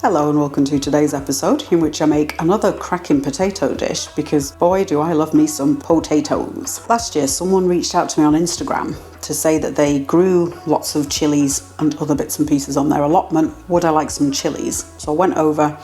Hello and welcome to today's episode in which I make another cracking potato dish because boy do I love me some potatoes. Last year someone reached out to me on Instagram to say that they grew lots of chilies and other bits and pieces on their allotment. Would I like some chilies? So I went over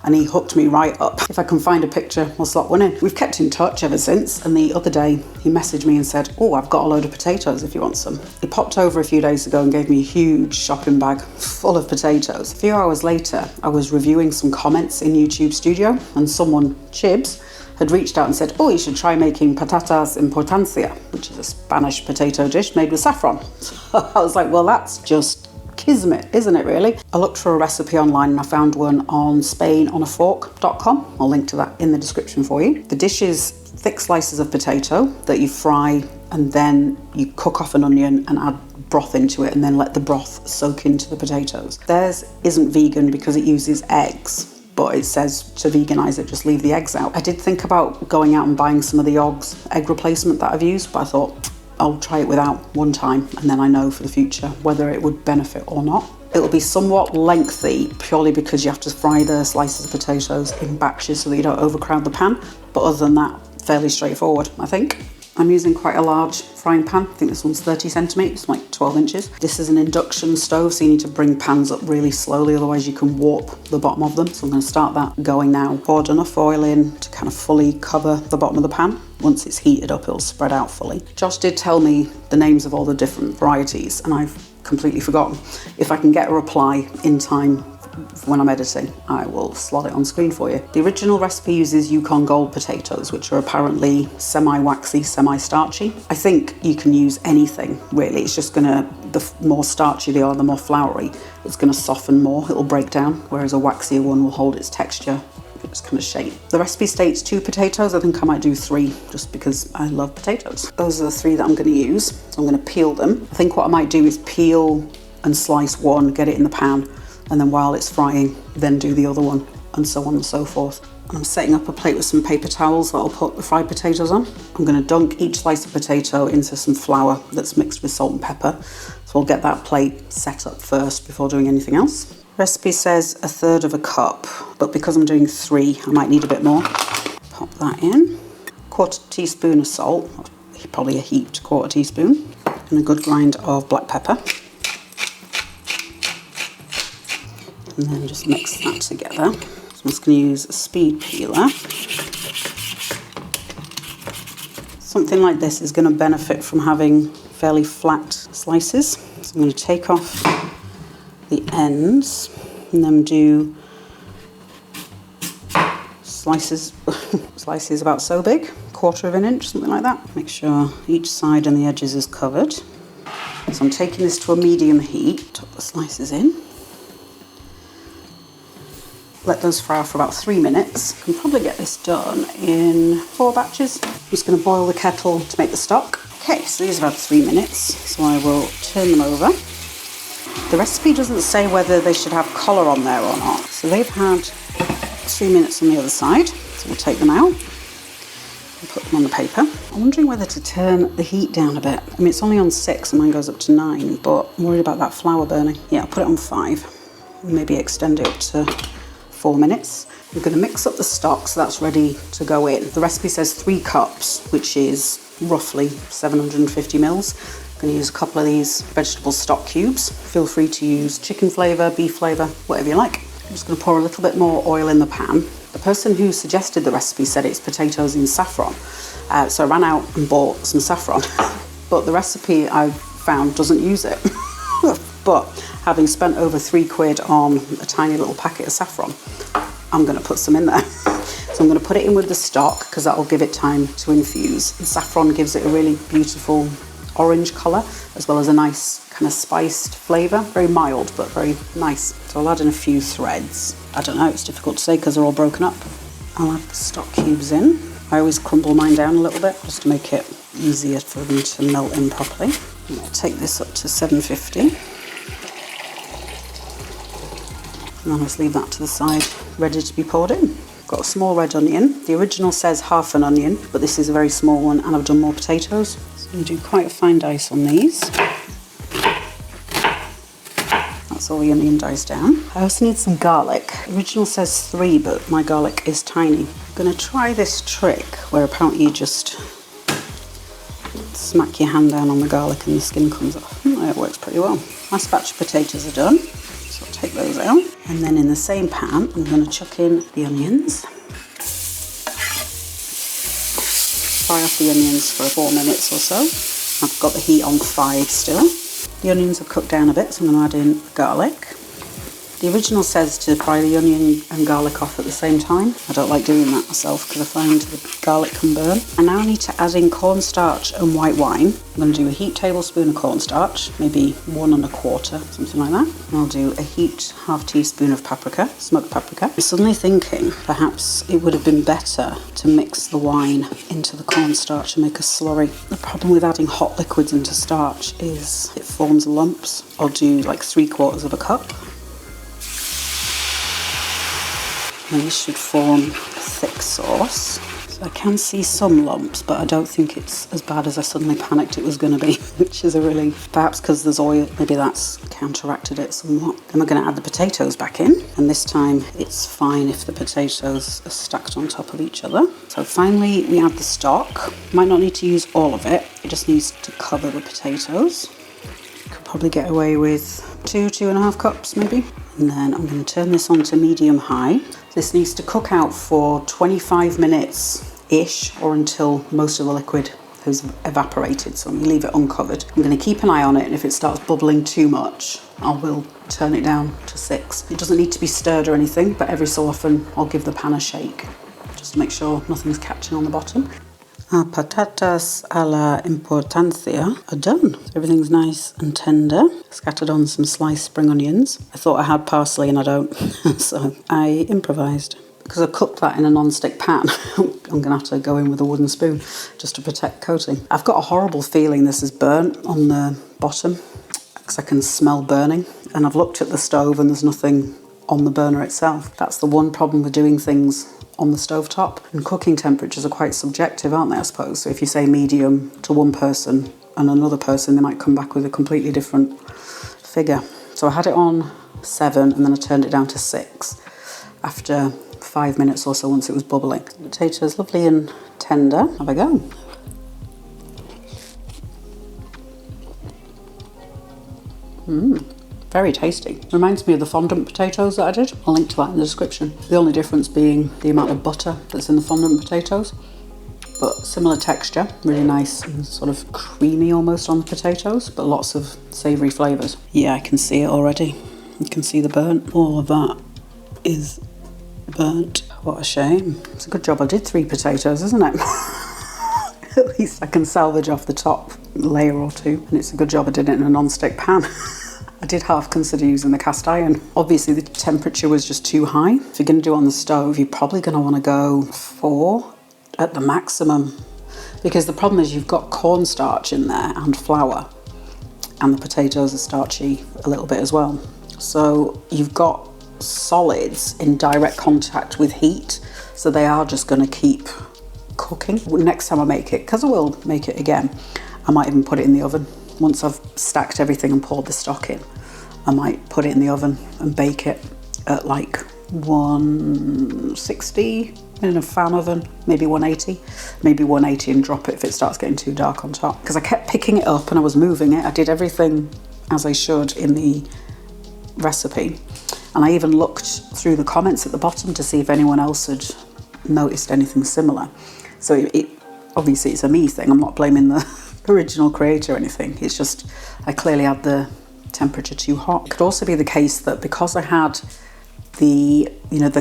and he hooked me right up. If I can find a picture, we'll slot one in. We've kept in touch ever since, and the other day he messaged me and said, oh, I've got a load of potatoes if you want some. He popped over a few days ago and gave me a huge shopping bag full of potatoes. A few hours later, I was reviewing some comments in YouTube Studio, and someone, Chibs, had reached out and said, oh, you should try making patatas en potencia, which is a Spanish potato dish made with saffron. So I was like, well, that's just kismet, isn't it really? I looked for a recipe online and I found one on SpainOnAFork.com. I'll link to that in the description for you. The dish is thick slices of potato that you fry and then you cook off an onion and add broth into it and then let the broth soak into the potatoes. Theirs isn't vegan because it uses eggs, but it says to veganize it, just leave the eggs out. I did think about going out and buying some of the Yogg's egg replacement that I've used, but I thought, I'll try it without one time and then I know for the future whether it would benefit or not. It'll be somewhat lengthy purely because you have to fry the slices of potatoes in batches so that you don't overcrowd the pan. But other than that, fairly straightforward, I think. I'm using quite a large frying pan. I think this one's 30 centimetres, like 12 inches. This is an induction stove, so you need to bring pans up really slowly, otherwise you can warp the bottom of them. So I'm going to start that going now. Poured enough oil in to kind of fully cover the bottom of the pan. Once it's heated up, it'll spread out fully. Josh did tell me the names of all the different varieties, and I've completely forgotten. If I can get a reply in time when I'm editing, I will slot it on screen for you. The original recipe uses Yukon Gold potatoes, which are apparently semi-waxy, semi-starchy. I think you can use anything, really. It's just gonna, the more starchy they are, the more floury, it's gonna soften more, it'll break down, whereas a waxier one will hold its texture, its kind of shape. The recipe states 2 potatoes. I think I might do 3 just because I love potatoes. Those are the 3 that I'm gonna use. So I'm gonna peel them. I think what I might do is peel and slice one, get it in the pan, and then while it's frying, then do the other one, and so on and so forth. And I'm setting up a plate with some paper towels that I'll put the fried potatoes on. I'm going to dunk each slice of potato into some flour that's mixed with salt and pepper. So I'll get that plate set up first before doing anything else. Recipe says 1/3 cup, but because I'm doing 3, I might need a bit more. Pop that in. 1/4 teaspoon of salt, probably a heaped 1/4 teaspoon, and a good grind of black pepper. And then just mix that together. So I'm just going to use a speed peeler. Something like this is going to benefit from having fairly flat slices. So I'm going to take off the ends and then do slices about so big, 1/4 of an inch, something like that. Make sure each side and the edges is covered. So I'm taking this to a medium heat, put the slices in. Let those fry for about 3 minutes. I can probably get this done in 4 batches. I'm just going to boil the kettle to make the stock. Okay, so these are about 3 minutes, so I will turn them over. The recipe doesn't say whether they should have collar on there or not. So they've had 3 minutes on the other side, so we'll take them out and put them on the paper. I'm wondering whether to turn the heat down a bit. I mean, it's only on 6 and mine goes up to 9, but I'm worried about that flour burning. Yeah, I'll put it on 5, maybe extend it up to 4 minutes. I'm going to mix up the stock so that's ready to go in. The recipe says 3 cups, which is roughly 750 mils. I'm going to use a couple of these vegetable stock cubes. Feel free to use chicken flavour, beef flavour, whatever you like. I'm just going to pour a little bit more oil in the pan. The person who suggested the recipe said it's potatoes in saffron. So I ran out and bought some saffron. But the recipe I found doesn't use it. But having spent over £3 on a tiny little packet of saffron, I'm going to put some in there. So I'm going to put it in with the stock because that will give it time to infuse. And saffron gives it a really beautiful orange colour as well as a nice kind of spiced flavour. Very mild but very nice. So I'll add in a few threads. I don't know, it's difficult to say because they're all broken up. I'll add the stock cubes in. I always crumble mine down a little bit just to make it easier for them to melt in properly. I'm going to take this up to 750. And then I'll just leave that to the side, ready to be poured in. Got a small red onion. The original says half an onion, but this is a very small one and I've done more potatoes. So I'm going to do quite a fine dice on these. That's all the onion dies down. I also need some garlic. Original says 3, but my garlic is tiny. I'm gonna try this trick where apparently you just smack your hand down on the garlic and the skin comes off. It works pretty well. My batch of potatoes are done, so I'll take those out. And then in the same pan, I'm gonna chuck in the onions. Fry off the onions for 4 minutes or so. I've got the heat on 5 still. The onions have cooked down a bit, so I'm going to add in the garlic. The original says to fry the onion and garlic off at the same time. I don't like doing that myself because I find the garlic can burn. I now need to add in cornstarch and white wine. I'm going to do a heaped tablespoon of cornstarch, maybe 1 1/4, something like that. And I'll do a heaped ½ teaspoon of paprika, smoked paprika. I'm suddenly thinking perhaps it would have been better to mix the wine into the cornstarch and make a slurry. The problem with adding hot liquids into starch is it forms lumps. I'll do like 3/4 cup. And this should form a thick sauce. So I can see some lumps, but I don't think it's as bad as I suddenly panicked it was going to be, which is a relief. Perhaps because there's oil, maybe that's counteracted it somewhat. Then we're going to add the potatoes back in, and this time it's fine if the potatoes are stacked on top of each other. So finally we add the stock. Might not need to use all of it, it just needs to cover the potatoes. Could probably get away with 2.5 cups maybe. And then I'm going to turn this on to medium-high. This needs to cook out for 25 minutes-ish, or until most of the liquid has evaporated. So I'm going to leave it uncovered. I'm going to keep an eye on it, and if it starts bubbling too much, I will turn it down to 6. It doesn't need to be stirred or anything, but every so often I'll give the pan a shake, just to make sure nothing's catching on the bottom. Our patatas a la importancia are done. Everything's nice and tender. Scattered on some sliced spring onions. I thought I had parsley and I don't, so I improvised. Because I cooked that in a non-stick pan, I'm going to have to go in with a wooden spoon just to protect coating. I've got a horrible feeling this is burnt on the bottom because I can smell burning. And I've looked at the stove and there's nothing on the burner itself. That's the one problem with doing things on the stovetop. And cooking temperatures are quite subjective, aren't they, I suppose? So if you say medium to one person and another person, they might come back with a completely different figure. So I had it on 7 and then I turned it down to 6 after 5 minutes or so once it was bubbling. The potatoes lovely and tender. Have a go. Very tasty. Reminds me of the fondant potatoes that I did. I'll link to that in the description. The only difference being the amount of butter that's in the fondant potatoes. But similar texture, really nice and sort of creamy almost on the potatoes, but lots of savoury flavours. Yeah, I can see it already. You can see the burnt. All of that is burnt. What a shame. It's a good job I did 3 potatoes, isn't it? At least I can salvage off the top layer or 2. And it's a good job I did it in a non-stick pan. I did half consider using the cast iron. Obviously the temperature was just too high. If you're going to do it on the stove, you're probably going to want to go 4 at the maximum. Because the problem is you've got cornstarch in there and flour. And the potatoes are starchy a little bit as well. So you've got solids in direct contact with heat. So they are just going to keep cooking. Next time I make it, because I will make it again, I might even put it in the oven. Once I've stacked everything and poured the stock in, I might put it in the oven and bake it at like 160 in a fan oven, maybe 180, and drop it if it starts getting too dark on top. Because I kept picking it up and I was moving it. I did everything as I should in the recipe. And I even looked through the comments at the bottom to see if anyone else had noticed anything similar. So it obviously it's a me thing. I'm not blaming the original creator or anything. It's just I clearly had the temperature too hot. It could also be the case that because I had the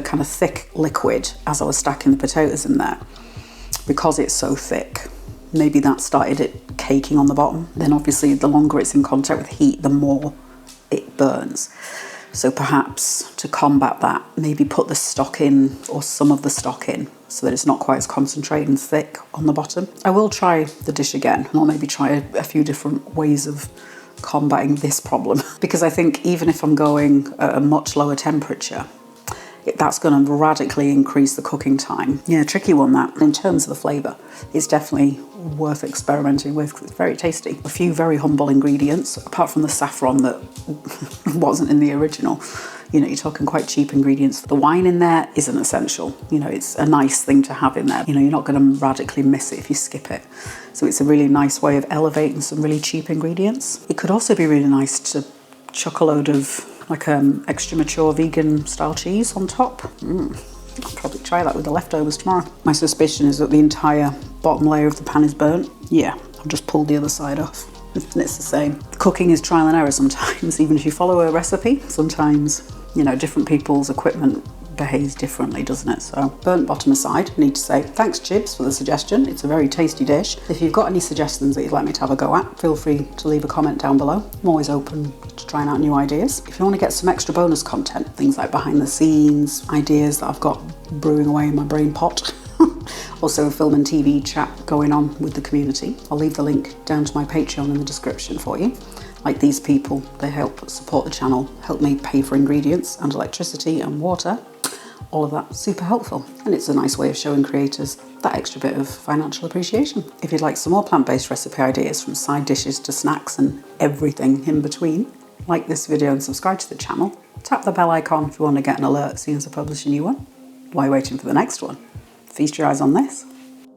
kind of thick liquid as I was stacking the potatoes in there, because it's so thick, maybe that started it caking on the bottom. Then obviously the longer it's in contact with heat, the more it burns. So perhaps to combat that, maybe put the stock in, or some of the stock in, so that it's not quite as concentrated and thick on the bottom. I will try the dish again, or maybe try a few different ways of combating this problem. Because I think even if I'm going at a much lower temperature, that's going to radically increase the cooking time. Yeah, tricky one that. In terms of the flavour, it's definitely worth experimenting with because it's very tasty. A few very humble ingredients, apart from the saffron that wasn't in the original. You know, you're talking quite cheap ingredients. The wine in there isn't essential. You know, it's a nice thing to have in there. You know, you're not going to radically miss it if you skip it. So it's a really nice way of elevating some really cheap ingredients. It could also be really nice to chuck a load of like extra mature vegan style cheese on top. I'll probably try that with the leftovers tomorrow. My suspicion is that the entire bottom layer of the pan is burnt. Yeah, I've just pulled the other side off. And it's the same. Cooking is trial and error sometimes, even if you follow a recipe. Sometimes, you know, different people's equipment behaves differently, doesn't it? So, burnt bottom aside, I need to say thanks, Chibs, for the suggestion. It's a very tasty dish. If you've got any suggestions that you'd like me to have a go at, feel free to leave a comment down below. I'm always open to trying out new ideas. If you want to get some extra bonus content, things like behind the scenes, ideas that I've got brewing away in my brain pot, also a film and TV chat going on with the community, I'll leave the link down to my Patreon in the description for you. Like these people, they help support the channel, help me pay for ingredients and electricity and water. All of that super helpful, and it's a nice way of showing creators that extra bit of financial appreciation. If you'd like some more plant-based recipe ideas from side dishes to snacks and everything in between, like this video and subscribe to the channel. Tap the bell icon if you want to get an alert as soon as I publish a new one. While you're waiting for the next one, feast your eyes on this.